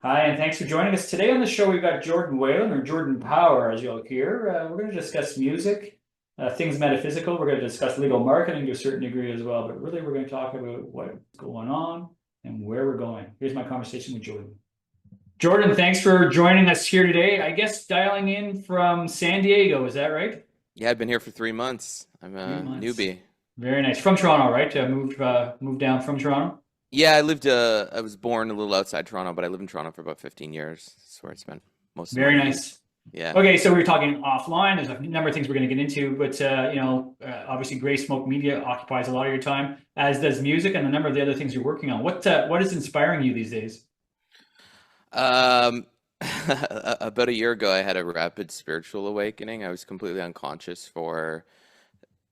Hi, and thanks for joining us. Today on the show, we've got Jordan Whalen, or Jordan Power, as you'll hear. We're going to discuss music, things metaphysical. We're going to discuss legal marketing to a certain degree as well, but really we're going to talk about what's going on and where we're going. Here's my conversation with Jordan. Jordan, thanks for joining us here today. I guess dialing in from San Diego, is that right? Yeah, I've been here for 3 months. I'm 3 months. newbie. Very nice. From Toronto, right? Moved down from Toronto. Yeah, I was born a little outside Toronto, but I lived in Toronto for about 15 years. That's where I spent most of my Very youth. nice. Yeah. Okay, so we were talking offline. There's a number of things we're going to get into, but obviously, Gray Smoke Media occupies a lot of your time, as does music and a number of the other things you're working on. What is inspiring you these days? Um, about a year ago, I had a rapid spiritual awakening. I was completely unconscious for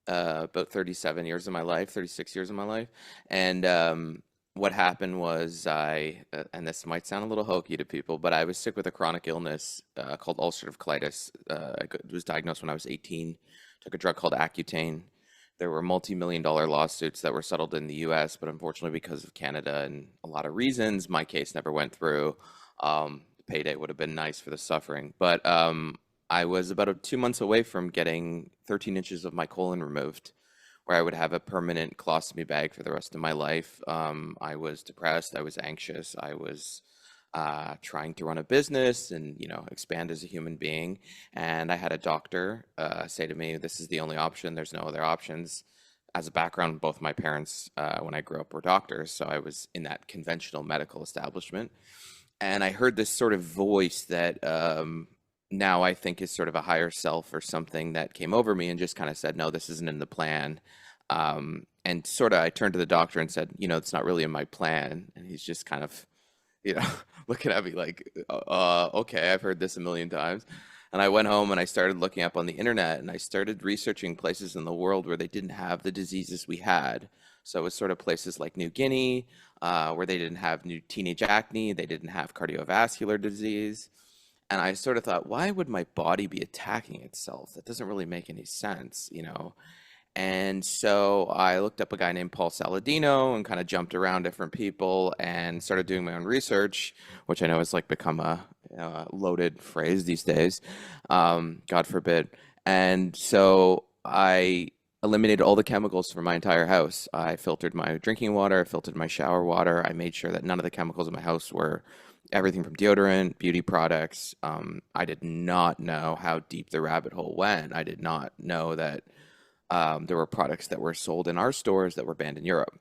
about 37 years of my life, 36 years of my life. And what happened was and this might sound a little hokey to people, but I was sick with a chronic illness called ulcerative colitis. Was diagnosed when I was 18, took a drug called Accutane. There were multi-million dollar lawsuits that were settled in the US, but unfortunately, because of Canada and a lot of reasons, my case never went through. The payday would have been nice for the suffering. But I was about 2 months away from getting 13 inches of my colon removed, where I would have a permanent colostomy bag for the rest of my life. I was depressed. I was anxious. I was trying to run a business and expand as a human being. And I had a doctor say to me, "This is the only option. There's no other options." As a background, both my parents, when I grew up, were doctors, so I was in that conventional medical establishment. And I heard this sort of voice that now I think is sort of a higher self or something that came over me and just kind of said, no, this isn't in the plan. And sort of I turned to the doctor and said, it's not really in my plan. And he's just kind of, you know, looking at me like, okay, I've heard this a million times. And I went home and I started looking up on the internet and I started researching places in the world where they didn't have the diseases we had. So it was sort of places like New Guinea, where they didn't have new teenage acne, they didn't have cardiovascular disease. And I sort of thought, why would my body be attacking itself? That doesn't really make any sense. And so I looked up a guy named Paul Saladino and kind of jumped around different people and started doing my own research, which I know has like become a loaded phrase these days, God forbid. And so I eliminated all the chemicals from my entire house. I filtered my drinking water, I filtered my shower water. I made sure that none of the chemicals in my house were everything from deodorant, beauty products. I did not know how deep the rabbit hole went. I did not know that there were products that were sold in our stores that were banned in Europe.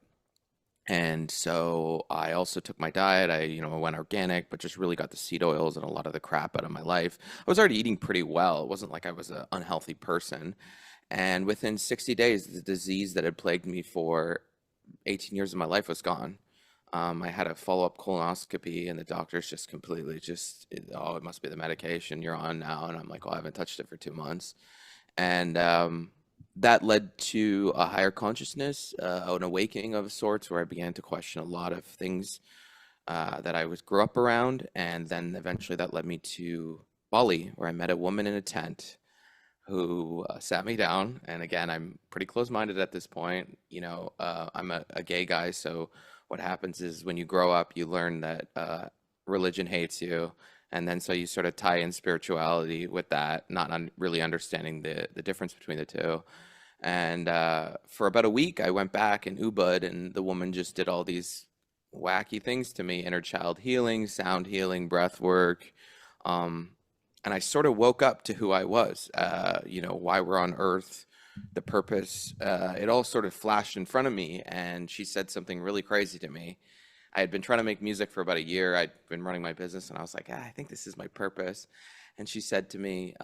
And so I also took my diet. I went organic, but just really got the seed oils and a lot of the crap out of my life. I was already eating pretty well. It wasn't like I was an unhealthy person. And within 60 days, the disease that had plagued me for 18 years of my life was gone. I had a follow-up colonoscopy, and the doctor's just completely oh, it must be the medication you're on now. And I'm like, well, I haven't touched it for 2 months. And that led to a higher consciousness, an awakening of sorts, where I began to question a lot of things that I was grew up around, and then eventually that led me to Bali, where I met a woman in a tent who sat me down. And again, I'm pretty close-minded at this point. I'm a gay guy, so what happens is when you grow up, you learn that religion hates you, and then so you sort of tie in spirituality with that, not really understanding the difference between the two. And for about a week, I went back and Ubud, and the woman just did all these wacky things to me: inner child healing, sound healing, breath work. Um, and I sort of woke up to who I was, why we're on Earth, the purpose. It all sort of flashed in front of me, and she said something really crazy to me. I had been trying to make music for about a year. I'd been running my business, and I was like, I think this is my purpose. And she said to me,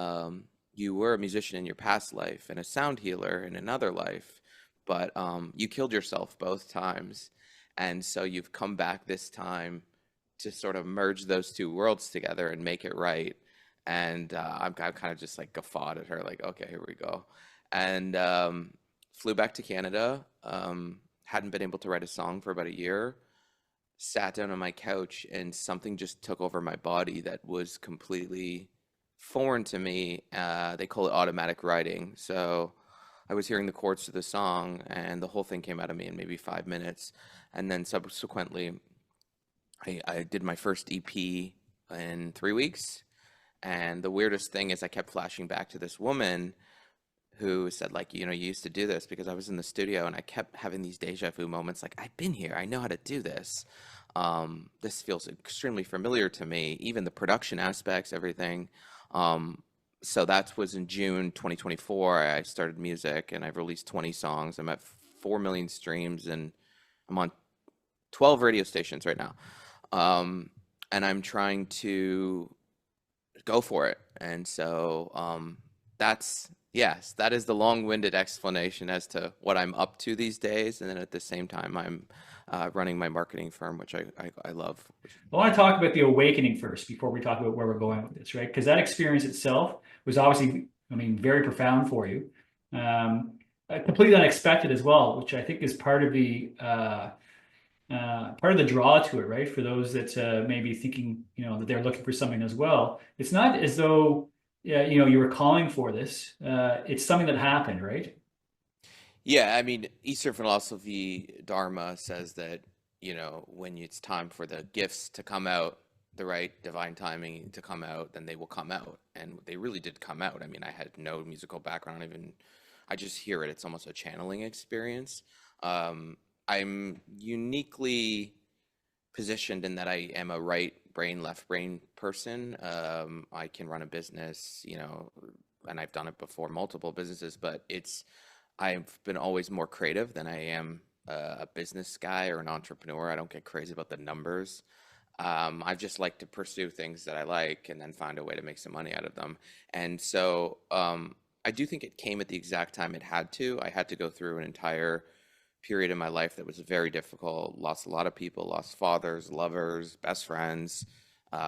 you were a musician in your past life and a sound healer in another life, but you killed yourself both times. And so you've come back this time to sort of merge those two worlds together and make it right. And I kind of just like guffawed at her, like, okay, here we go. And flew back to Canada. Hadn't been able to write a song for about a year. Sat down on my couch and something just took over my body that was completely foreign to me. They call it automatic writing. So I was hearing the chords to the song, and the whole thing came out of me in maybe 5 minutes. And then subsequently, I did my first EP in 3 weeks. And the weirdest thing is I kept flashing back to this woman who said, like, you know, you used to do this, because I was in the studio and I kept having these deja vu moments, like, I've been here, I know how to do this. This feels extremely familiar to me, even the production aspects, everything. Um, so that was in June 2024. I started music and I've released 20 songs. I'm at 4 million streams and I'm on 12 radio stations right now. Um, and I'm trying to go for it. And so that's, yes, that is the long-winded explanation as to what I'm up to these days. And then at the same time, I'm running my marketing firm, which I love. I want to talk about the awakening first before we talk about where we're going with this, right? Because that experience itself was obviously, I mean, very profound for you, completely unexpected as well, which I think is part of the draw to it, right? For those that may be thinking, you know, that they're looking for something as well. It's not as though, you know, you were calling for this. It's something that happened, right? Yeah, I mean, Eastern philosophy, Dharma says that, you know, when it's time for the gifts to come out, the right divine timing to come out, then they will come out. And they really did come out. I mean, I had no musical background, even I just hear it. It's almost a channeling experience. I'm uniquely positioned in that I am a right brain, left brain person. I can run a business, you know, and I've done it before, multiple businesses, but I've been always more creative than I am a business guy or an entrepreneur. I don't get crazy about the numbers. I just like to pursue things that I like and then find a way to make some money out of them. And so I do think it came at the exact time it had to. I had to go through an entire period in my life that was very difficult. Lost a lot of people, lost fathers, lovers, best friends,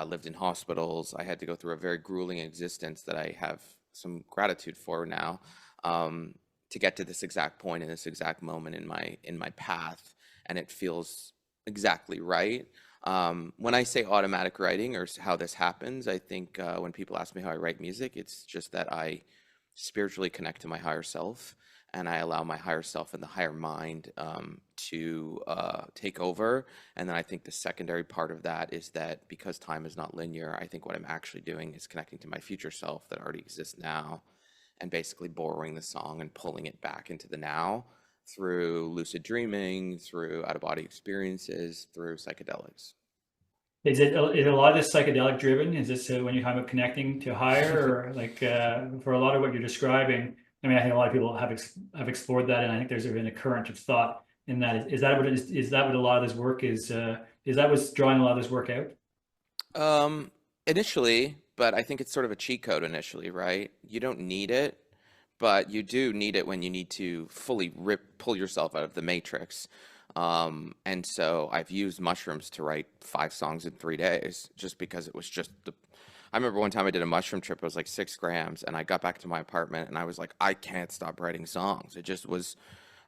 lived in hospitals. I had to go through a very grueling existence that I have some gratitude for now, to get to this exact point in this exact moment in my path, and it feels exactly right. When I say automatic writing or how this happens, I think when people ask me how I write music, it's just that I spiritually connect to my higher self, and I allow my higher self and the higher mind to take over. And then I think the secondary part of that is that because time is not linear, I think what I'm actually doing is connecting to my future self that already exists now, and basically borrowing the song and pulling it back into the now through lucid dreaming, through out of body experiences, through psychedelics. Is a lot of this psychedelic driven? Is this when you're talking about connecting to higher, or like for a lot of what you're describing? I mean, I think a lot of people have explored that, and I think there's been a current of thought in that. Is that what it is? Is that what a lot of this work is? Is that what's drawing a lot of this work out? Um, Initially, but I think it's sort of a cheat code initially, right? You don't need it, but you do need it when you need to fully pull yourself out of the matrix. And so I've used mushrooms to write 5 songs in 3 days, just because it was just I remember one time I did a mushroom trip. It was like 6 grams, and I got back to my apartment and I was like, I can't stop writing songs. It just was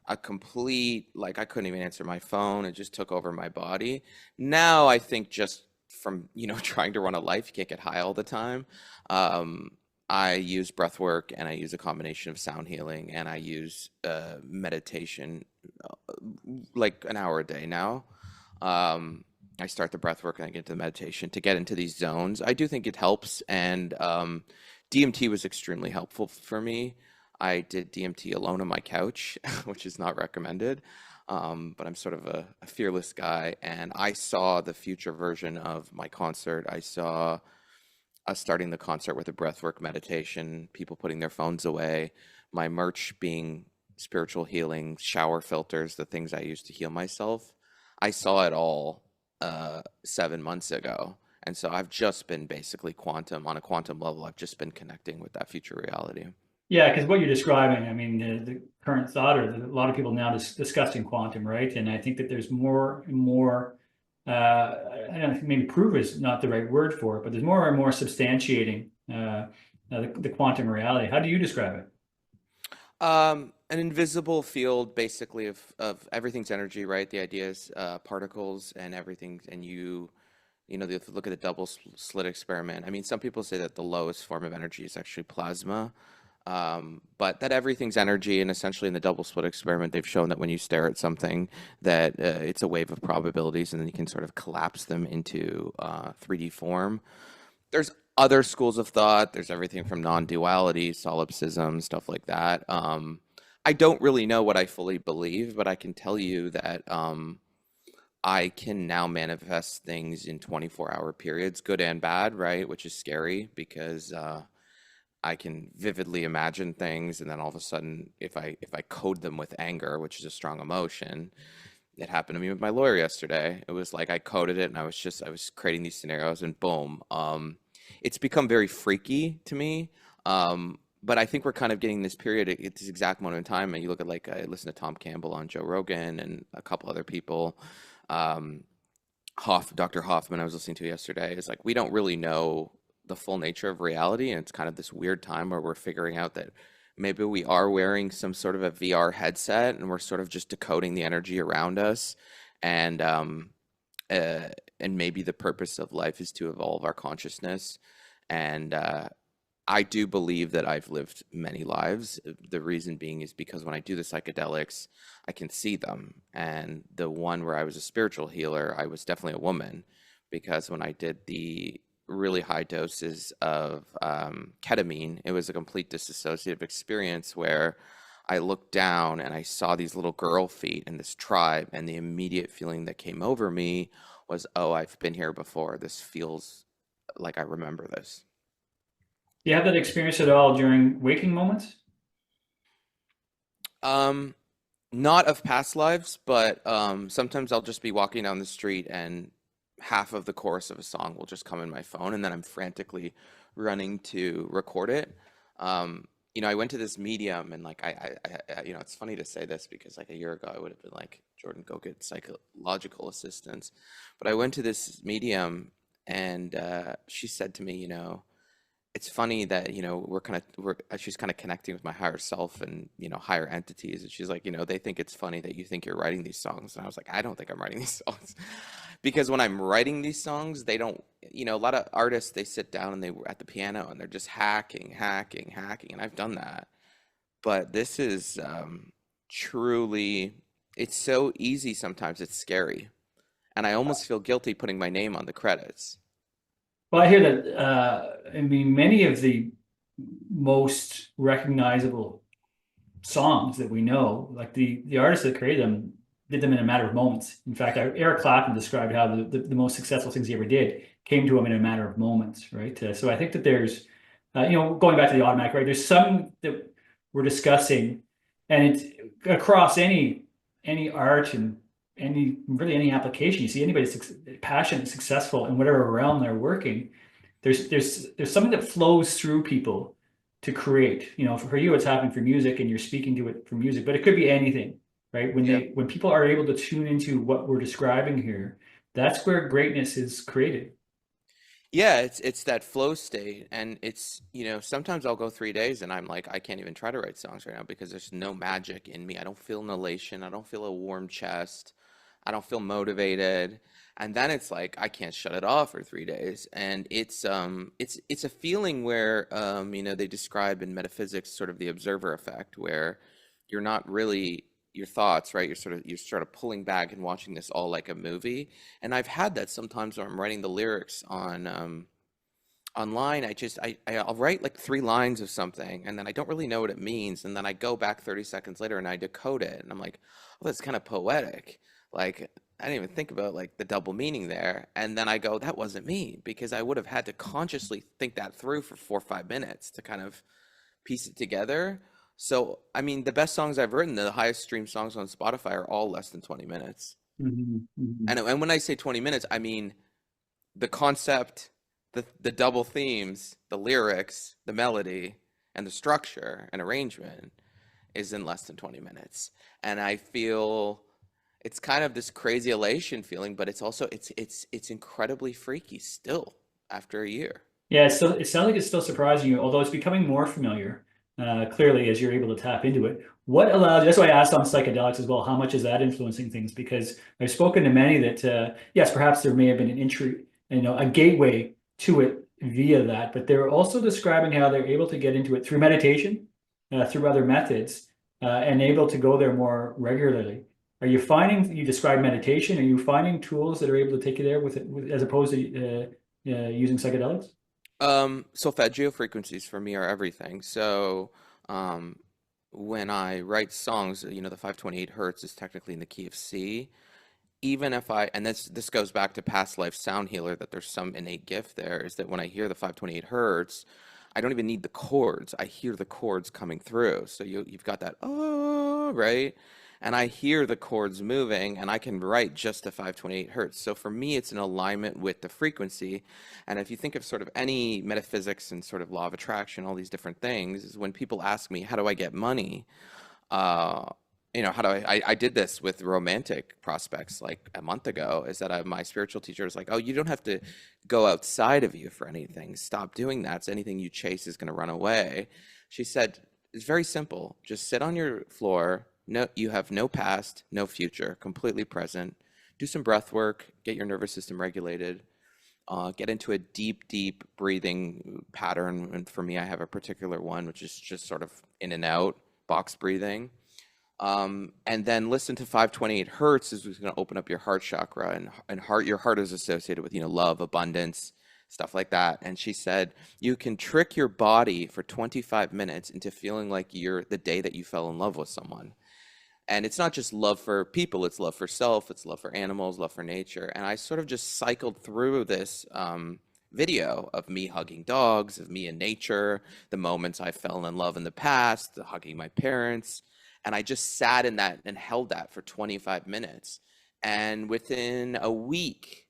a complete, like, I couldn't even answer my phone. It just took over my body. Now I think just from, you know, trying to run a life, you can't get high all the time. Um, I use breath work, and I use a combination of sound healing, and I use meditation like an hour a day now. Um, I start the breath work and I get to the meditation to get into these zones. I do think it helps, and DMT was extremely helpful for me. I did DMT alone on my couch, which is not recommended. But I'm sort of a fearless guy, and I saw the future version of my concert. I saw us starting the concert with a breathwork meditation, people putting their phones away, my merch being spiritual healing, shower filters, the things I use to heal myself. I saw it all 7 months ago. And so I've just been basically quantum, on a quantum level, I've just been connecting with that future reality. Yeah, because what you're describing, I mean, the current thought, or a lot of people now discussing quantum, right? And I think that there's more and more, I don't know, maybe proof is not the right word for it, but there's more and more substantiating the quantum reality. How do you describe it? An invisible field, basically, of everything's energy, right? The idea is particles and everything, and you know, if you look at the double slit experiment. I mean, some people say that the lowest form of energy is actually plasma. But that everything's energy, and essentially in the double slit experiment, they've shown that when you stare at something, that it's a wave of probabilities, and then you can sort of collapse them into 3D form. There's other schools of thought. There's everything from non-duality, solipsism, stuff like that. I don't really know what I fully believe, but I can tell you that I can now manifest things in 24-hour periods, good and bad, right? Which is scary because I can vividly imagine things, and then all of a sudden, if I code them with anger, which is a strong emotion, it happened to me with my lawyer yesterday. It was like I coded it, and I was creating these scenarios, and boom, it's become very freaky to me. But I think we're kind of getting this period at this exact moment in time. And you look at, like, I listen to Tom Campbell on Joe Rogan and a couple other people. Um, Dr. Hoffman, I was listening to yesterday, is like, we don't really know the full nature of reality, and it's kind of this weird time where we're figuring out that maybe we are wearing some sort of a VR headset, and we're sort of just decoding the energy around us, and uh, and maybe the purpose of life is to evolve our consciousness. And I do believe that I've lived many lives. The reason being is because when I do the psychedelics, I can see them. And the one where I was a spiritual healer, I was definitely a woman, because when I did the really high doses of ketamine, it was a complete disassociative experience where I looked down and I saw these little girl feet in this tribe, and the immediate feeling that came over me was, oh, I've been here before. This feels like I remember this. Do you have that experience at all during waking moments? Um, Not of past lives, but sometimes I'll just be walking down the street and half of the chorus of a song will just come in my phone, and then I'm frantically running to record it. I went to this medium, and like it's funny to say this because like a year ago I would have been like, Jordan, go get psychological assistance. But I went to this medium, and she said to me, it's funny that she's kind of connecting with my higher self and higher entities, and she's like, they think it's funny that you think you're writing these songs. And I was like, I don't think I'm writing these songs. Because when I'm writing these songs, they don't, a lot of artists, they sit down and they at the piano and they're just hacking, and I've done that. But this is truly, it's so easy. Sometimes it's scary, and I almost feel guilty putting my name on the credits. Well, I hear that, I mean, many of the most recognizable songs that we know, like the artists that created them, did them in a matter of moments. In fact, Eric Clapton described how the most successful things he ever did came to him in a matter of moments, right? So I think that there's, going back to the automatic, right? There's some that we're discussing, and it's across any art and any application. You see anybody passionate, successful in whatever realm they're working. There's something that flows through people to create. For you, it's happening for music, and you're speaking to it for music, but it could be anything, right? Yeah. When people are able to tune into what we're describing here, that's where greatness is created. Yeah, it's that flow state, and it's, sometimes I'll go 3 days and I'm like, I can't even try to write songs right now because there's no magic in me. I don't feel an elation. I don't feel a warm chest. I don't feel motivated. And then it's like I can't shut it off for 3 days. And it's a feeling where they describe in metaphysics sort of the observer effect, where you're not really your thoughts, right? You're sort of pulling back and watching this all like a movie. And I've had that sometimes when I'm writing the lyrics on online. I'll write like 3 lines of something, and then I don't really know what it means, and then I go back 30 seconds later and I decode it, and I'm like, oh, that's kind of poetic. Like, I didn't even think about like the double meaning there. And then I go, that wasn't me, because I would have had to consciously think that through for 4 or 5 minutes to kind of piece it together. So, I mean, the best songs I've written, the highest streamed songs on Spotify, are all less than 20 minutes. Mhm, mhm. And when I say 20 minutes, I mean the concept, the double themes, the lyrics, the melody, and the structure and arrangement is in less than 20 minutes. And I feel it's kind of this crazy elation feeling, but it's also it's incredibly freaky still after a year. Yeah, it sounds like it's still surprising you, although it's becoming more familiar, clearly, as you're able to tap into it. What allows, that's why I asked on psychedelics as well, how much is that influencing things? Because I've spoken to many that, yes, perhaps there may have been an entry, a gateway to it via that, but they're also describing how they're able to get into it through meditation. through other methods and able to go there more regularly. Are you finding, you describe meditation, are you finding tools that are able to take you there as opposed to using psychedelics? Solfeggio frequencies for me are everything. So, um, when I write songs, the 528 hertz is technically in the key of C. Even if and this goes back to past life sound healer, that there's some innate gift there, is that when I hear the 528 hertz, I don't even need the chords. I hear the chords coming through. So you've got that, oh, right? And I hear the chords moving, and I can write just to 528 hertz. So for me, it's an alignment with the frequency. And if you think of sort of any metaphysics and sort of law of attraction, all these different things, is when people ask me, how do I get money? Uh, how do I did this with romantic prospects like a month ago, is that my spiritual teacher is like, oh, you don't have to go outside of you for anything. Stop doing that. So anything you chase is going to run away. She said, it's very simple. Just sit on your floor. No, you have no past, no future, completely present. Do some breath work, get your nervous system regulated, get into a deep, deep breathing pattern. And for me, I have a particular one, which is just sort of in and out, box breathing. And then listen to 528 hertz is going to open up your heart chakra, and your heart is associated with, love, abundance, stuff like that. And she said, you can trick your body for 25 minutes into feeling like you're the day that you fell in love with someone. And it's not just love for people, it's love for self, it's love for animals, love for nature. And I sort of just cycled through this video of me hugging dogs, of me in nature, the moments I fell in love in the past, the hugging my parents. And I just sat in that and held that for 25 minutes. And within a week,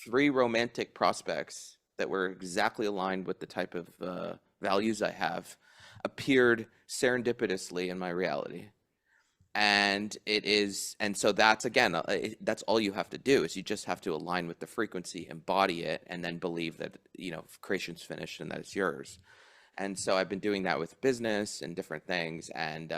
3 romantic prospects that were exactly aligned with the type of values I have appeared serendipitously in my reality. And so that's, again, that's all you have to do, is you just have to align with the frequency, embody it, and then believe that, creation's finished and that it's yours. And so I've been doing that with business and different things, and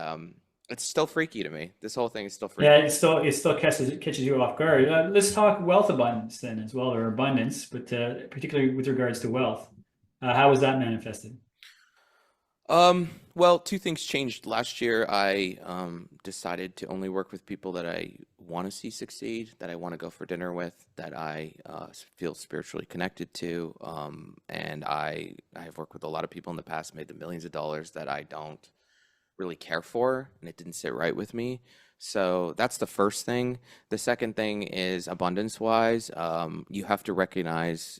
it's still freaky to me. This whole thing is still Yeah, freaky. it still catches you off guard. Let's talk wealth abundance then as well, or abundance, but particularly with regards to wealth. How was that manifested? Well, 2 things changed last year. I decided to only work with people that I want to see succeed, that I want to go for dinner with, that I feel spiritually connected to. And I have worked with a lot of people in the past, made the millions of dollars, that I don't really care for, and it didn't sit right with me. So that's the first thing. The second thing is abundance wise. You have to recognize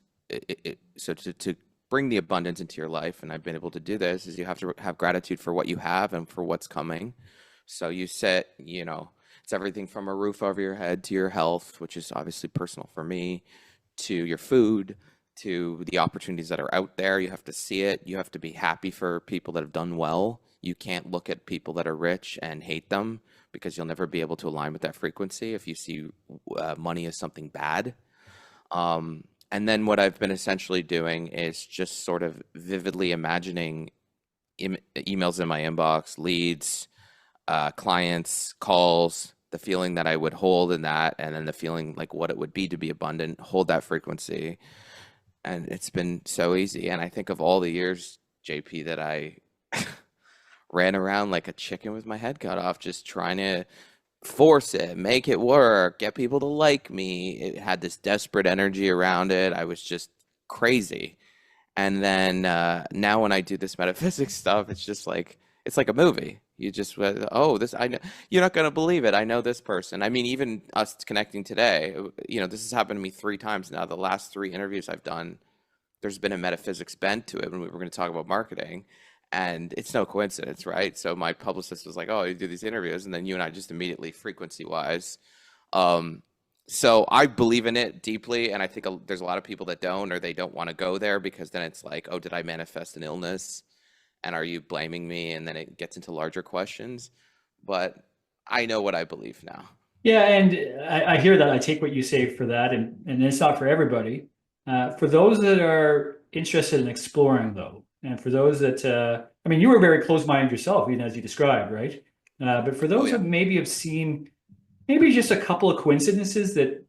so to bring the abundance into your life, and I've been able to do this, is you have to have gratitude for what you have and for what's coming. So you set, it's everything from a roof over your head to your health, which is obviously personal for me, to your food, to the opportunities that are out there. You have to see it. You have to be happy for people that have done well. You can't look at people that are rich and hate them, because you'll never be able to align with that frequency if you see money as something bad. And then what I've been essentially doing is just sort of vividly imagining emails in my inbox, leads, clients, calls, the feeling that I would hold in that, and then the feeling like what it would be to be abundant, hold that frequency. And it's been so easy. And I think of all the years, JP, that I ran around like a chicken with my head cut off, just trying to force it, make it work, get people to like me. It had this desperate energy around it. I was just crazy. And then now when I do this metaphysics stuff, it's like a movie. You just, oh, this, I know, you're not going to believe it. I know this person. I mean, even us connecting today, this has happened to me 3 times now. The last 3 interviews I've done, there's been a metaphysics bent to it when we were going to talk about marketing. And it's no coincidence, right? So my publicist was like, oh, you do these interviews. And then you and I just immediately, frequency wise. Um, so I believe in it deeply. And I think there's a lot of people that don't, or they don't want to go there, because then it's like, oh, did I manifest an illness? And are you blaming me? And then it gets into larger questions. But I know what I believe now. Yeah, and I hear that. I take what you say for that, and it's not for everybody. For those that are interested in exploring, though, and for those that, I mean, you were very close-minded yourself, even as you described, right? But for Oh, those yeah. that maybe have seen maybe just a couple of coincidences that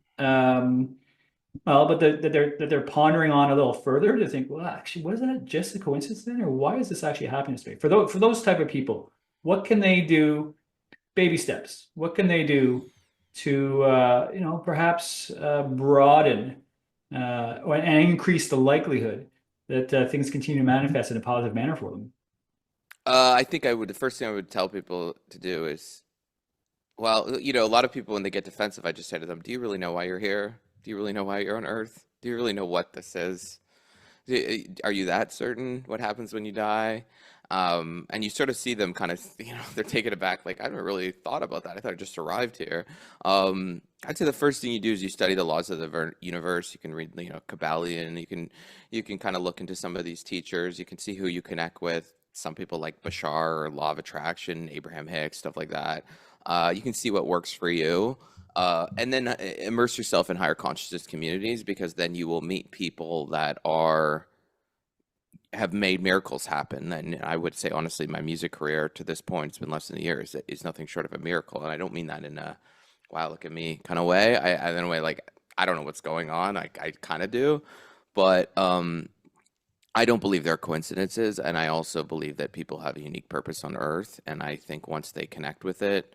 Well, but that they're pondering on a little further to think, well, actually, was that just a coincidence then, or why is this actually happening this way? For those type of people, what can they do? Baby steps. What can they do to perhaps broaden and increase the likelihood that things continue to manifest in a positive manner for them? I think the first thing I would tell people to do is, well, a lot of people when they get defensive, I just say to them, do you really know why you're here? Do you really know why you're on Earth? Do you really know what this is? Are you that certain what happens when you die? And you sort of see them kind of, they're taken aback, like, I haven't really thought about that. I thought I just arrived here. I'd say the first thing you do is you study the laws of the universe. You can read, Kabbalion. You can kind of look into some of these teachers. You can see who you connect with. Some people like Bashar or Law of Attraction, Abraham Hicks, stuff like that. You can see what works for you. And then immerse yourself in higher consciousness communities because then you will meet people that have made miracles happen. And I would say, honestly, my music career to this point, it's been less than a year, is nothing short of a miracle. And I don't mean that in a, wow, look at me kind of way. In a way, like, I don't know what's going on. I kind of do. But I don't believe there are coincidences. And I also believe that people have a unique purpose on Earth. And I think once they connect with it,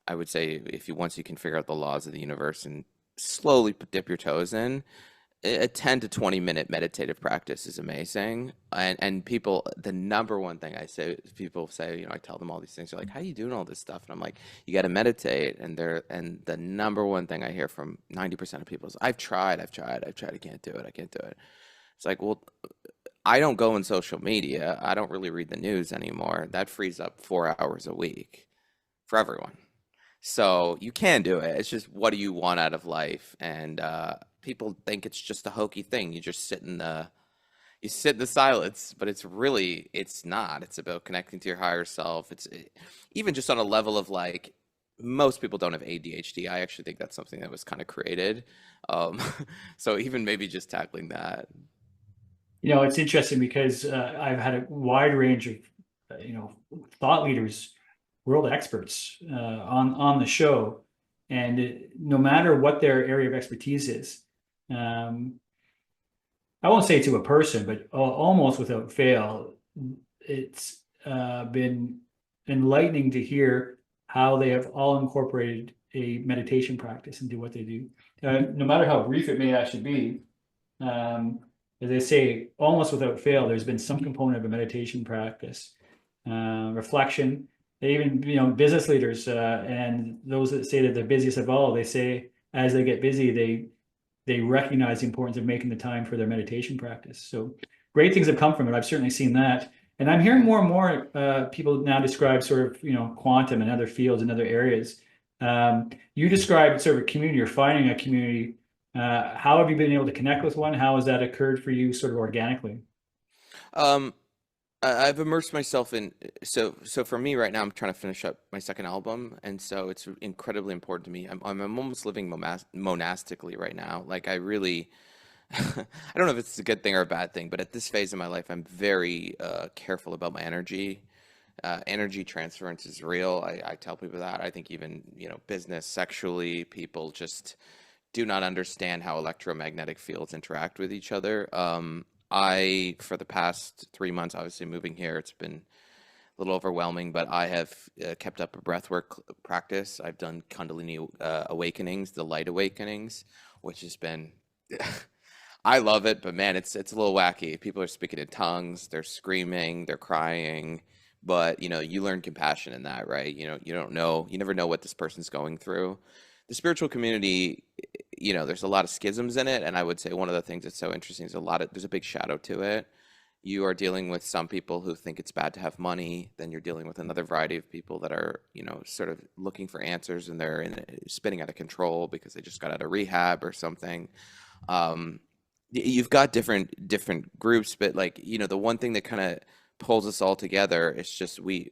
I would say once you can figure out the laws of the universe and slowly dip your toes in, a 10 to 20-minute meditative practice is amazing. And people, the number one thing I say, people say, I tell them all these things. They're like, how are you doing all this stuff? And I'm like, you got to meditate. And the number one thing I hear from 90% of people is, I've tried, I can't do it, I can't do it. It's like, well, I don't go in social media. I don't really read the news anymore. That frees up 4 hours a week for everyone. So you can do it. It's just what do you want out of life? And people think it's just a hokey thing. You sit in the silence, but it's not. It's about connecting to your higher self. Even just on a level of like most people don't have ADHD. I actually think that's something that was kind of created. Um, so even maybe just tackling that. It's interesting because I've had a wide range of, thought leaders, world experts on the show, and no matter what their area of expertise is, um, I won't say to a person, but almost without fail, it's been enlightening to hear how they have all incorporated a meditation practice into what they do. No matter how brief it may actually be, um, as they say, almost without fail, there's been some component of a meditation practice, reflection. They even, business leaders and those that say that they're busiest of all, they say as they get busy, they recognize the importance of making the time for their meditation practice. So great things have come from it. I've certainly seen that. And I'm hearing more and more people now describe sort of, quantum and other fields and other areas. You described sort of a community, you're finding a community. How have you been able to connect with one? How has that occurred for you sort of organically? Um, I've immersed myself in so for me right now, I'm trying to finish up my second album, and so it's incredibly important to me. I'm almost living monastically right now. Like I really, I don't know if it's a good thing or a bad thing, but at this phase of my life, I'm very careful about my energy. Energy transference is real. I tell people that. I think even business, sexually, people just do not understand how electromagnetic fields interact with each other. For the past 3 months, obviously moving here, it's been a little overwhelming, but I have kept up a breathwork practice. I've done Kundalini awakenings, the light awakenings, which has been, I love it, but man, it's a little wacky. People are speaking in tongues, they're screaming, they're crying, but you learn compassion in that, right? You don't know, you never know what this person's going through. The spiritual community, there's a lot of schisms in it, and I would say one of the things that's so interesting is there's a big shadow to it. You are dealing with some people who think it's bad to have money, then you're dealing with another variety of people that are, sort of looking for answers and they're spinning out of control because they just got out of rehab or something. Um, you've got different groups, but like, the one thing that kind of pulls us all together is just we've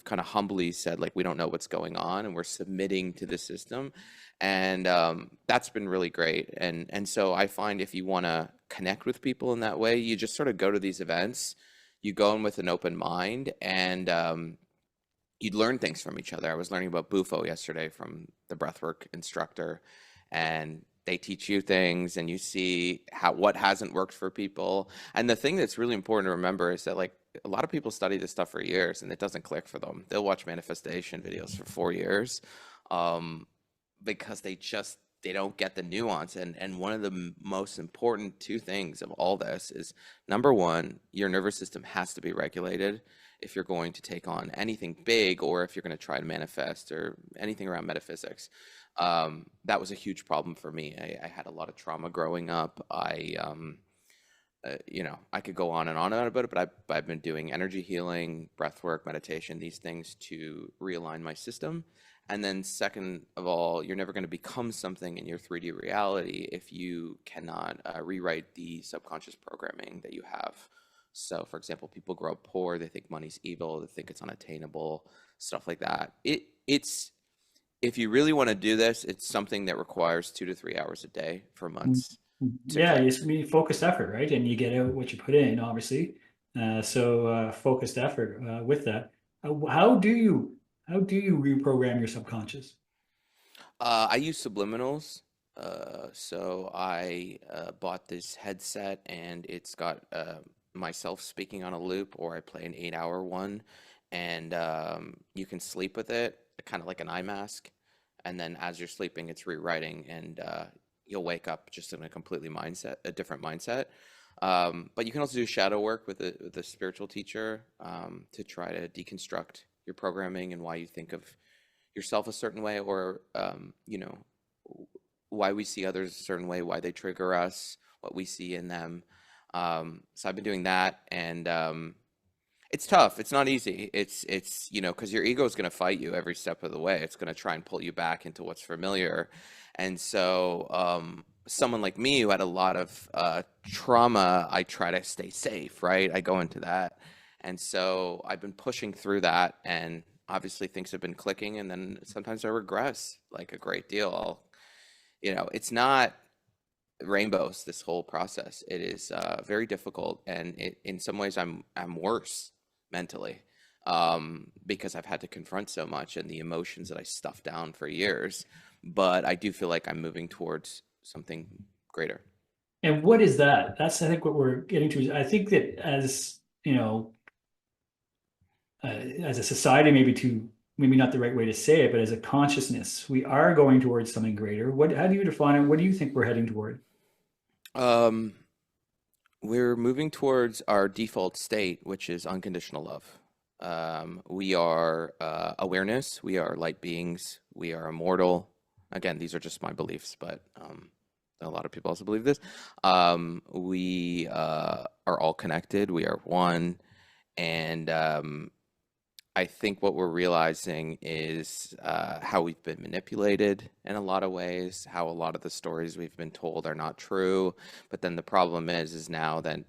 kind of humbly said like we don't know what's going on and we're submitting to the system, and that's been really great. And so I find if you want to connect with people in that way, you just sort of go to these events, you go in with an open mind, and you'd learn things from each other. I was learning about Bufo yesterday from the breathwork instructor, and they teach you things and you see what hasn't worked for people. And the thing that's really important to remember is that like a lot of people study this stuff for years and it doesn't click for them. They'll watch manifestation videos for 4 years, um, because they don't get the nuance. And one of the most important two things of all this is, number one, your nervous system has to be regulated if you're going to take on anything big, or if you're going to try to manifest or anything around metaphysics. That was a huge problem for me. I had a lot of trauma growing up. I could go on and on about it, but I've been doing energy healing, breath work, meditation, these things to realign my system. And then second of all, you're never going to become something in your 3D reality if you cannot rewrite the subconscious programming that you have. So, for example, people grow up poor, they think money's evil, they think it's unattainable, stuff like that. It's if you really want to do this, it's something that requires 2 to 3 hours a day for Mm. months to Yeah, click. it's me focused effort, right? And you get out what you put in, obviously. So focused effort with that. How do you reprogram your subconscious? I use subliminals. So I bought this headset and it's got myself speaking on a loop, or I play an 8 hour one, and you can sleep with it, kind of like an eye mask. And then as you're sleeping, it's rewriting, and you'll wake up just in a different mindset. But you can also do shadow work with a spiritual teacher, to try to deconstruct your programming and why you think of yourself a certain way, or why we see others a certain way, why they trigger us, what we see in them. So I've been doing that, and it's tough. It's not easy. It's because your ego is going to fight you every step of the way. It's going to try and pull you back into what's familiar. And so someone like me who had a lot of trauma, I try to stay safe, right? I go into that. And so I've been pushing through that, and obviously things have been clicking, and then sometimes I regress like a great deal. It's not rainbows, this whole process. It is very difficult, and in some ways I'm worse mentally, because I've had to confront so much and the emotions that I stuffed down for years. But I do feel like I'm moving towards something greater. And what is that? That's, I think, what we're getting to. I think that as, as a society, maybe not the right way to say it, but as a consciousness, we are going towards something greater. How do you define it? What do you think we're heading toward? Um, we're moving towards our default state, which is unconditional love. We are awareness, we are light beings, we are immortal. Again, these are just my beliefs, but a lot of people also believe this. We are all connected, we are one. And I think what we're realizing is how we've been manipulated in a lot of ways, how a lot of the stories we've been told are not true. But then the problem is now then,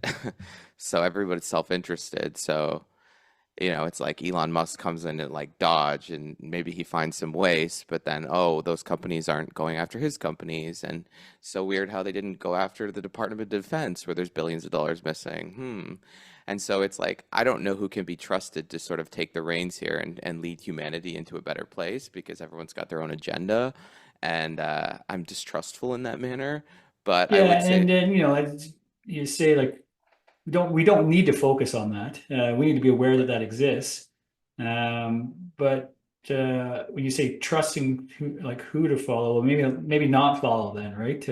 so everybody's self-interested. So, it's like Elon Musk comes in at like Dodge, and maybe he finds some waste, but then, oh, those companies aren't going after his companies. And so weird how they didn't go after the Department of Defense where there's billions of dollars missing. And so it's like, I don't know who can be trusted to sort of take the reins here and lead humanity into a better place, because everyone's got their own agenda. And I'm distrustful in that manner. But I Yeah, would say, and then as you say, like, we don't need to focus on that. We need to be aware that that exists. But when you say trusting who to follow, well, maybe not follow then, right?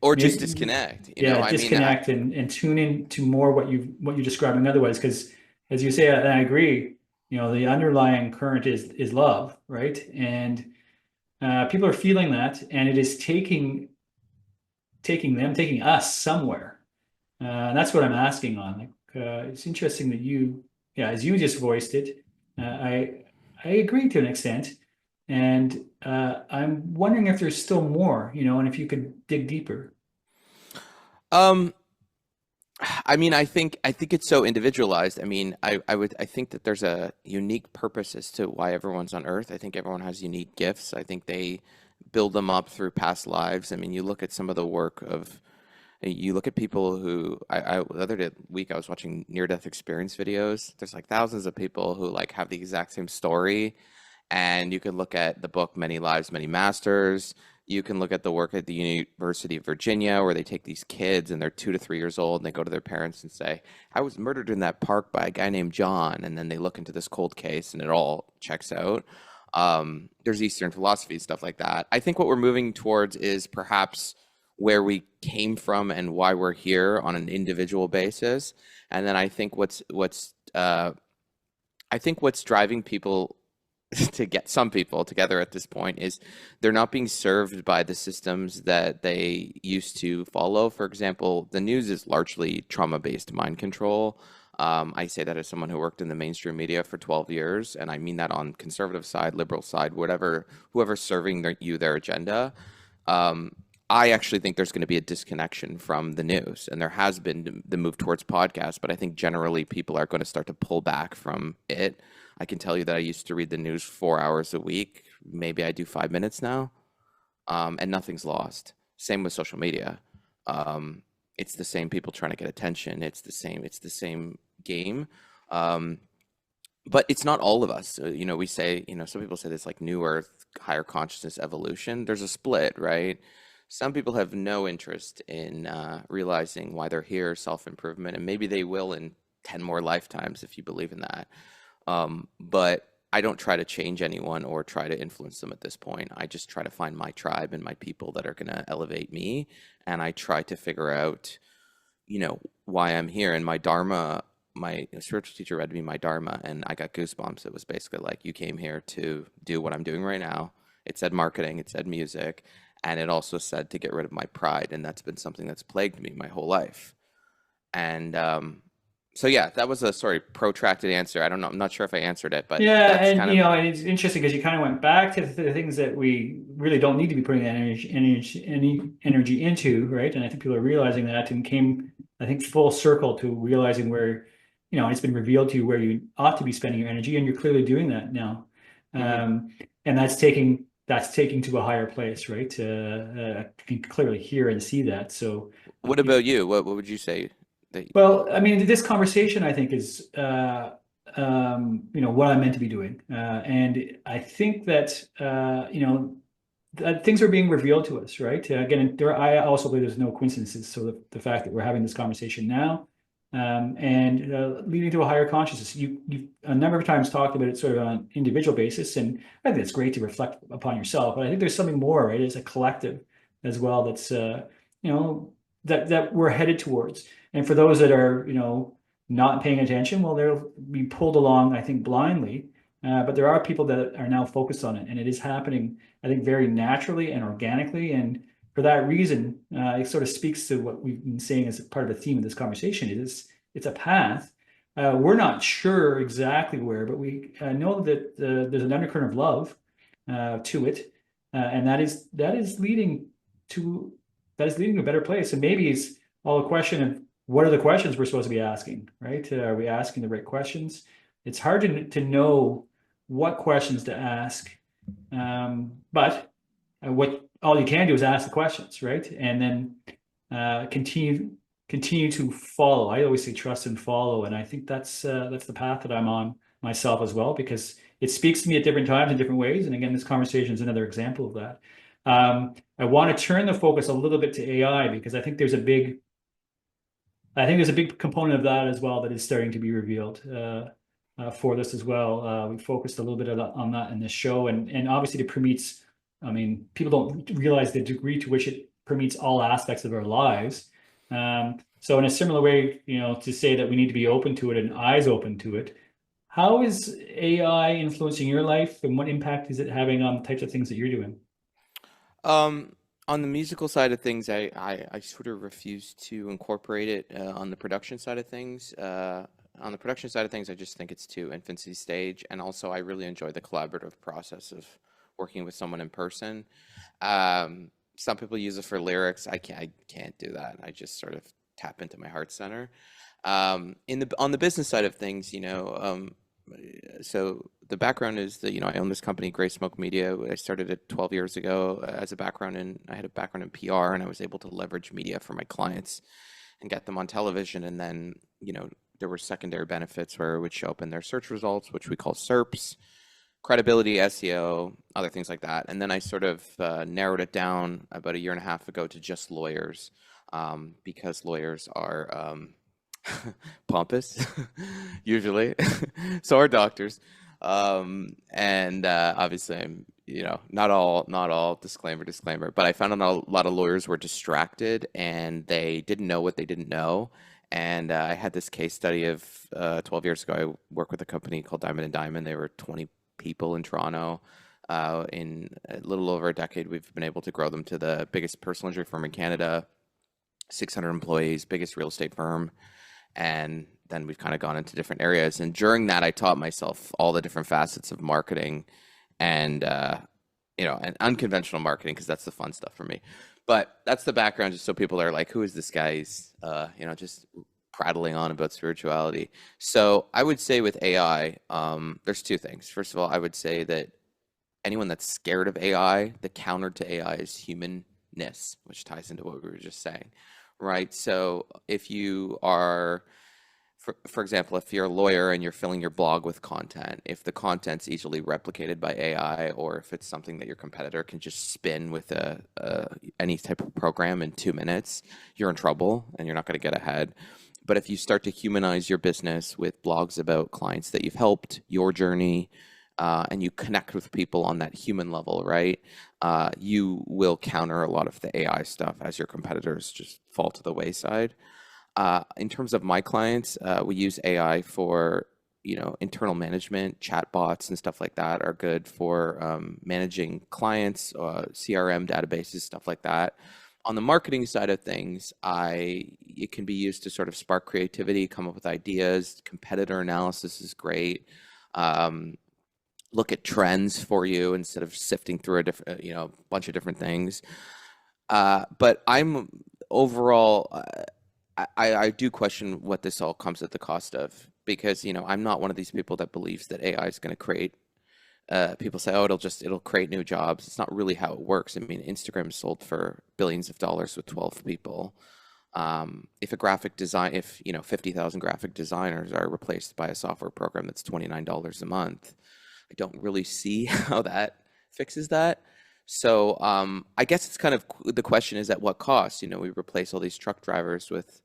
or just Maybe, disconnect, yeah, I mean, disconnect and tune in to more what you're describing otherwise. Because as you say, and I agree, the underlying current is love, right? And people are feeling that, and it is taking us somewhere. And that's what I'm asking on. Like, it's interesting that yeah, as you just voiced it, I agree to an extent, and I'm wondering if there's still more, and if you could dig deeper. um, I think it's so individualized. I mean, I think that there's a unique purpose as to why everyone's on Earth. I think everyone has unique gifts. I think they build them up through past lives. I mean, you look at some of the work of, you look at people who, the other week I was watching near-death experience videos. There's like thousands of people who like have the exact same story, and you could look at the book Many Lives, Many Masters. You can look at the work at the University of Virginia where they take these kids and they're 2 to 3 years old and they go to their parents and say, I was murdered in that park by a guy named John. And then they look into this cold case and it all checks out. There's Eastern philosophy, stuff like that. I think what we're moving towards is perhaps where we came from and why we're here on an individual basis. And then I think what's driving people to get some people together at this point is they're not being served by the systems that they used to follow. For example, the news is largely trauma-based mind control. I say that as someone who worked in the mainstream media for 12 years, and I mean that on conservative side, liberal side, whoever's serving their agenda. I actually think there's going to be a disconnection from the news, and there has been the move towards podcasts, but I think generally people are going to start to pull back from it. I can tell you that I used to read the news 4 hours a week. Maybe I do 5 minutes now, and nothing's lost. Same with social media. It's the same people trying to get attention. It's the same game. But it's not all of us. We say, some people say this like new earth, higher consciousness, evolution. There's a split, right? Some people have no interest in realizing why they're here, self-improvement, and maybe they will in 10 more lifetimes if you believe in that. But I don't try to change anyone or try to influence them at this point. I just try to find my tribe and my people that are going to elevate me. And I try to figure out, why I'm here. And my Dharma, my spiritual teacher read me my Dharma and I got goosebumps. It was basically like, you came here to do what I'm doing right now. It said marketing, it said music, and it also said to get rid of my pride. And that's been something that's plagued me my whole life. And, so yeah, that was a protracted answer. I don't know. I'm not sure if I answered it, but Yeah, that's and kind of and it's interesting because you kind of went back to the things that we really don't need to be putting that any energy into, right? And I think people are realizing that and came, I think, full circle to realizing where, it's been revealed to you where you ought to be spending your energy, and you're clearly doing that now. mhm. And that's taking to a higher place, right? I can clearly hear and see that. So, What about you? What would you say that? well, I mean, this conversation, I think, is what I'm meant to be doing, and I think that that things are being revealed to us, right? Again, I also believe there's no coincidences. So the fact that we're having this conversation now, and leading to a higher consciousness, you a number of times talked about it sort of on an individual basis, and I think it's great to reflect upon yourself. But I think there's something more, right? As a collective as well. That's you know that we're headed towards. And for those that are, not paying attention, well, they'll be pulled along, I think, blindly. But there are people that are now focused on it, and it is happening, I think, very naturally and organically. And for that reason, it sort of speaks to what we've been saying as part of the theme of this conversation. It's a path. We're not sure exactly where, but we know that there's an undercurrent of love to it, and that is leading to a better place. And maybe it's all a question of what are the questions we're supposed to be asking, right? Are we asking the right questions? It's hard to know what questions to ask, but what all you can do is ask the questions, right? And then continue to follow. I always say trust and follow, and I think that's the path that I'm on myself as well, because it speaks to me at different times in different ways. And again, this conversation is another example of that. I want to turn the focus a little bit to AI, because I think there's a big component of that as well that is starting to be revealed for this as well. We focused a little bit on that in this show, and obviously it permeates. I mean, people don't realize the degree to which it permeates all aspects of our lives. So in a similar way, to say that we need to be open to it and eyes open to it. How is AI influencing your life, and what impact is it having on the types of things that you're doing? Um, on the musical side of things, I sort of refuse to incorporate it on the production side of things. On the production side of things, I just think it's too infancy stage, and also I really enjoy the collaborative process of working with someone in person. Some people use it for lyrics. I can't do that. I just sort of tap into my heart center. On the business side of things, so the background is that I own this company, Gray Smoke Media. I started it 12 years ago as a background in I had a background in PR, and I was able to leverage media for my clients and get them on television. And then there were secondary benefits where it would show up in their search results, which we call SERPs. credibility, SEO, other things like that. And then I sort of narrowed it down about a year and a half ago to just lawyers, because lawyers are pompous, usually. So are doctors. And obviously, I'm, not all disclaimer, but I found out a lot of lawyers were distracted and they didn't know what they didn't know. And I had this case study of 12 years ago. I worked with a company called Diamond and Diamond. They were 20 people in Toronto. In a little over a decade, we've been able to grow them to the biggest personal injury firm in Canada, 600 employees, biggest real estate firm. And then we've kind of gone into different areas. And during that, I taught myself all the different facets of marketing and, and unconventional marketing, because that's the fun stuff for me. But that's the background, just so people are like, who is this guy? He's, just prattling on about spirituality. So I would say with AI, there's two things. First of all, I would say that anyone that's scared of AI, the counter to AI is humanness, which ties into what we were just saying, right? So if you are, for example, if you're a lawyer and you're filling your blog with content, if the content's easily replicated by AI, or if it's something that your competitor can just spin with any type of program in 2 minutes, you're in trouble and you're not going to get ahead. But if you start to humanize your business with blogs about clients that you've helped, your journey, and you connect with people on that human level, right? You will counter a lot of the AI stuff as your competitors just fall to the wayside. In terms of my clients, we use AI for, internal management. Chatbots and stuff like that are good for managing clients, CRM databases, stuff like that. On the marketing side of things, it can be used to sort of spark creativity, come up with ideas. Competitor analysis is great. Look at trends for you instead of sifting through a different, bunch of different things. But I'm overall, I do question what this all comes at the cost of, because I'm not one of these people that believes that AI is going to create. People say, oh, it'll create new jobs. It's not really how it works. I mean, Instagram sold for billions of dollars with 12 people. If 50,000 graphic designers are replaced by a software program that's $29 a month, I don't really see how that fixes that. So I guess it's kind of the question is at what cost? We replace all these truck drivers with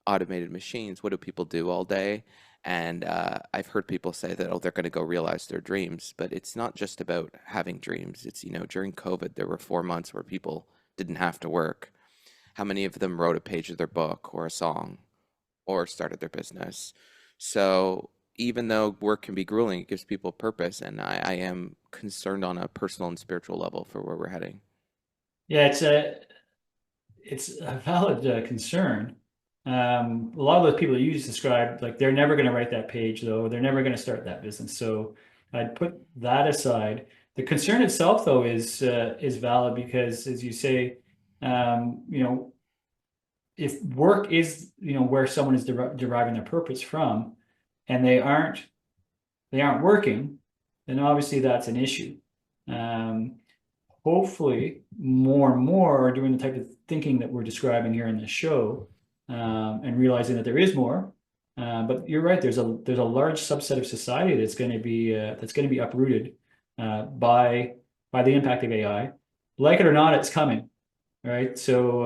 automated machines. What do people do all day? And I've heard people say that, oh, they're going to go realize their dreams. But it's not just about having dreams. It's, during COVID, there were 4 months where people didn't have to work. How many of them wrote a page of their book or a song or started their business? So even though work can be grueling, it gives people purpose. And I am concerned on a personal and spiritual level for where we're heading. Yeah, it's a valid concern. A lot of those people that you just described, like they're never going to write that page, though. They're never going to start that business. So I'd put that aside. The concern itself, though, is valid because, as you say, if work is where someone is deriving their purpose from, and they aren't working, then obviously that's an issue. Hopefully, more and more are doing the type of thinking that we're describing here in this show, and realizing that there is more. But you're right. There's a large subset of society that's going to be uprooted by the impact of AI. Like it or not, it's coming, right? So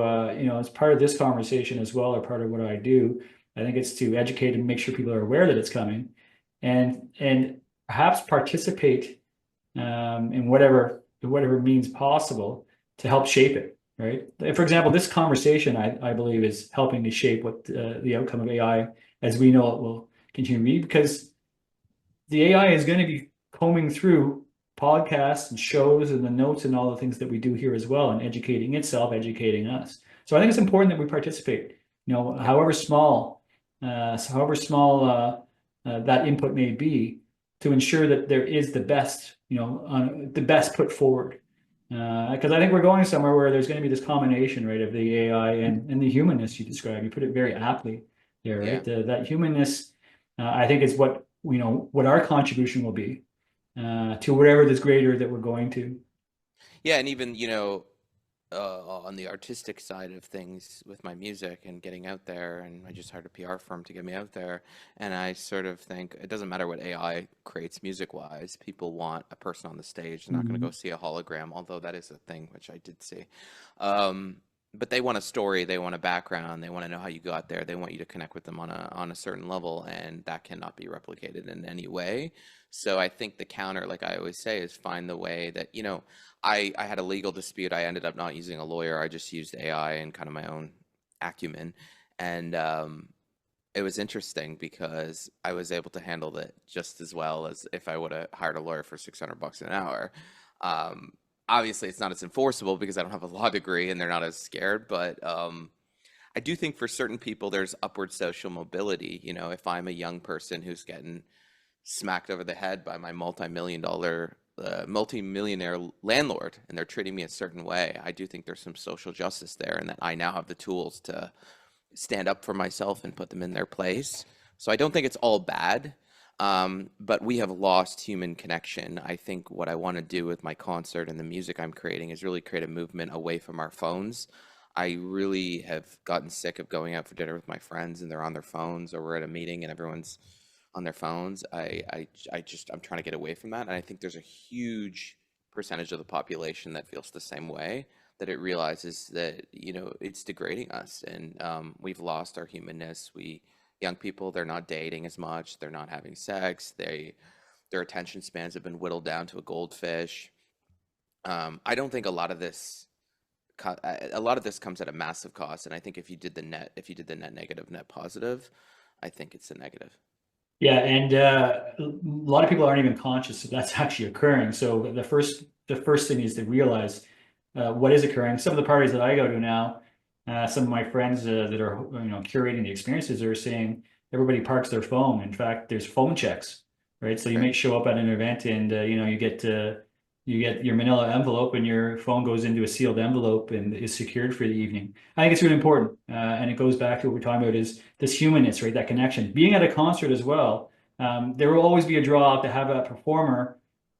as part of this conversation as well, or part of what I do, I think it's to educate and make sure people are aware that it's coming, and perhaps participate in whatever means possible to help shape it, right? For example, this conversation, I believe, is helping to shape what the outcome of AI as we know it will continue to be, because the AI is going to be combing through podcasts and shows and the notes and all the things that we do here as well, and educating itself, educating us. So I think it's important that we participate, Yeah. however small, that input may be, to ensure that there is the best, the best put forward. Because I think we're going somewhere where there's going to be this combination, right, of the AI and the humanness you described. You put it very aptly there, Yeah. right? That humanness, I think, is what our contribution will be to whatever this greater that we're going to. Yeah. And even, on the artistic side of things with my music and getting out there, and I just hired a PR firm to get me out there. And I sort of think it doesn't matter what AI creates music wise, people want a person on the stage. They're not going to go Mhm. see a hologram, although that is a thing which I did see. Um, but they want a story, they want a background, they want to know how you got there, they want you to connect with them on a certain level, and that cannot be replicated in any way. So I think the counter, like I always say, is find the way that, I had a legal dispute. I ended up not using a lawyer. I just used AI and kind of my own acumen. And it was interesting because I was able to handle it just as well as if I would have hired a lawyer for 600 bucks an hour. Um, Obviously, it's not as enforceable because I don't have a law degree and they're not as scared. But I do think for certain people, there's upward social mobility. If I'm a young person who's getting smacked over the head by my multi-millionaire landlord and they're treating me a certain way, I do think there's some social justice there and that I now have the tools to stand up for myself and put them in their place. So I don't think it's all bad. But we have lost human connection. I think what I want to do with my concert and the music I'm creating is really create a movement away from our phones. I really have gotten sick of going out for dinner with my friends and they're on their phones, or we're at a meeting and everyone's on their phones. I'm trying to get away from that. And I think there's a huge percentage of the population that feels the same way, that it realizes that, it's degrading us, and we've lost our humanness. Young people, they're not dating as much. They're not having sex. Their attention spans have been whittled down to a goldfish. I don't think a lot of this comes at a massive cost. And I think if you did the net negative, net positive, I think it's a negative. Yeah, and a lot of people aren't even conscious that that's actually occurring. So the first thing is to realize what is occurring. Some of the parties that I go to now, some of my friends that are curating the experiences are saying everybody parks their phone. In fact, there's phone checks, right? So you Okay. may show up at an event and you get your manila envelope and your phone goes into a sealed envelope and is secured for the evening. I think it's really important, and it goes back to what we're talking about is this humanness, right? That connection. Being at a concert as well, there will always be a draw to have a performer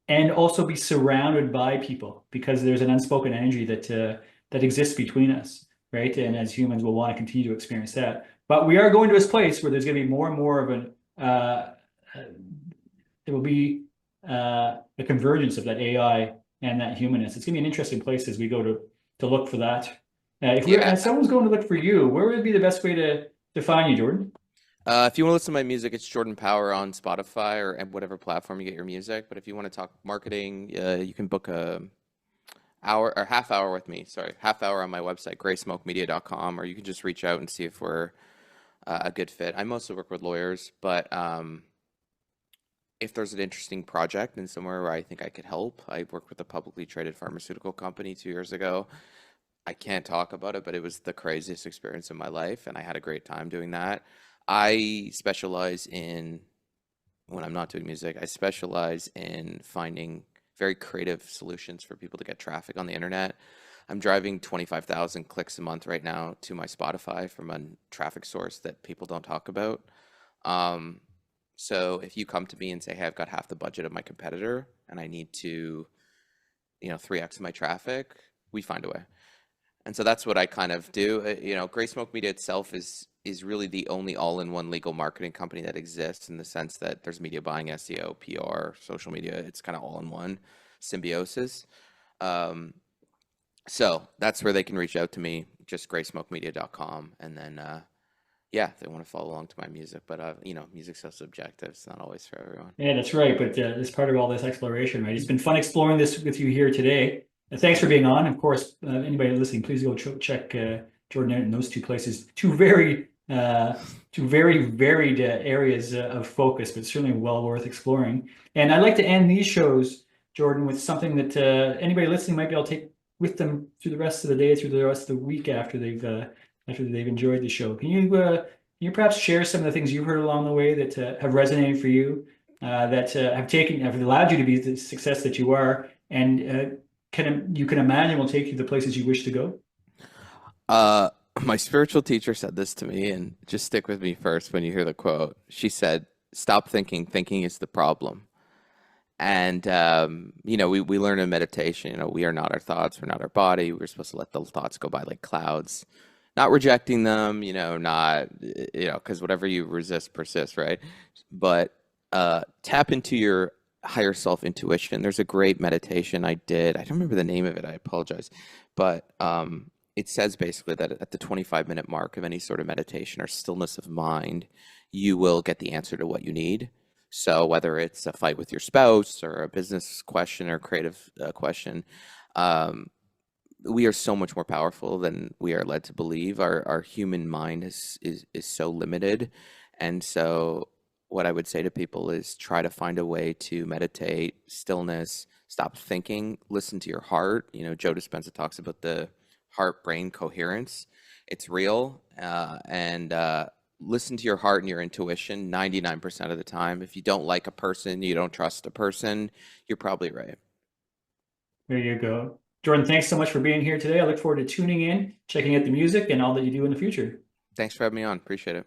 and also be surrounded by people because there's an unspoken energy that exists between us, right? And as humans, we'll want to continue to experience that. But we are going to this place where there's going to be more and more of an there will be a convergence of that AI and that humanness. It's going to be an interesting place as we go to look for that. If we're Yeah. as someone's going to look for you, where would be the best way to find you, Jordan? If you want to listen to my music, it's Jordan Power on Spotify or at whatever platform you get your music. But if you want to talk marketing, you can book a hour or half hour with me. Sorry, half hour on my website, graysmokemedia.com, or you can just reach out and see if we're a good fit. I mostly work with lawyers, but if there's an interesting project and somewhere where I think I could help, I worked with a publicly traded pharmaceutical company 2 years ago. I can't talk about it, but it was the craziest experience of my life, and I had a great time doing that. I specialize in, when I'm not doing music, I specialize in finding very creative solutions for people to get traffic on the internet. I'm driving 25,000 clicks a month right now to my Spotify from a traffic source that people don't talk about. Um, so if you come to me and say, hey, I've got half the budget of my competitor and I need to, 3x my traffic, we find a way. And so that's what I kind of do. Gray Smoke Media itself is really the only all-in-one legal marketing company that exists, in the sense that there's media buying, SEO, PR, social media. It's kind of all in one symbiosis. Um, so that's where they can reach out to me, just graysmokemedia.com. And then, yeah, if they want to follow along to my music. But, music's so subjective. It's not always for everyone. Yeah, that's right. But it's part of all this exploration, right? It's been fun exploring this with you here today. Thanks for being on. Of course, anybody listening, please go check Jordan out in those two places. Two very varied areas of focus, but certainly well worth exploring. And I'd like to end these shows, Jordan, with something that anybody listening might be able to take with them through the rest of the day, through the rest of the week after they've enjoyed the show. Can you perhaps share some of the things you've heard along the way that have resonated for you, that have allowed you to be the success that you are, and you can imagine will take you to the places you wish to go? Uh, my spiritual teacher said this to me, and just stick with me first when you hear the quote. She said, stop thinking, thinking is the problem. And we learn in meditation, we are not our thoughts, we're not our body. We're supposed to let those thoughts go by like clouds, not rejecting them, not because whatever you resist persists, right? But tap into your higher self intuition. There's a great meditation I did. I don't remember the name of it. I apologize, but it says basically that at the 25-minute mark of any sort of meditation or stillness of mind, you will get the answer to what you need. So whether it's a fight with your spouse or a business question or creative question, um, we are so much more powerful than we are led to believe. Our human mind is so limited. And so what I would say to people is try to find a way to meditate, stillness, stop thinking, listen to your heart. Joe Dispenza talks about the heart-brain coherence. It's real. And listen to your heart and your intuition 99% of the time. If you don't like a person, you don't trust a person, you're probably right. There you go. Jordan, thanks so much for being here today. I look forward to tuning in, checking out the music and all that you do in the future. Thanks for having me on. Appreciate it.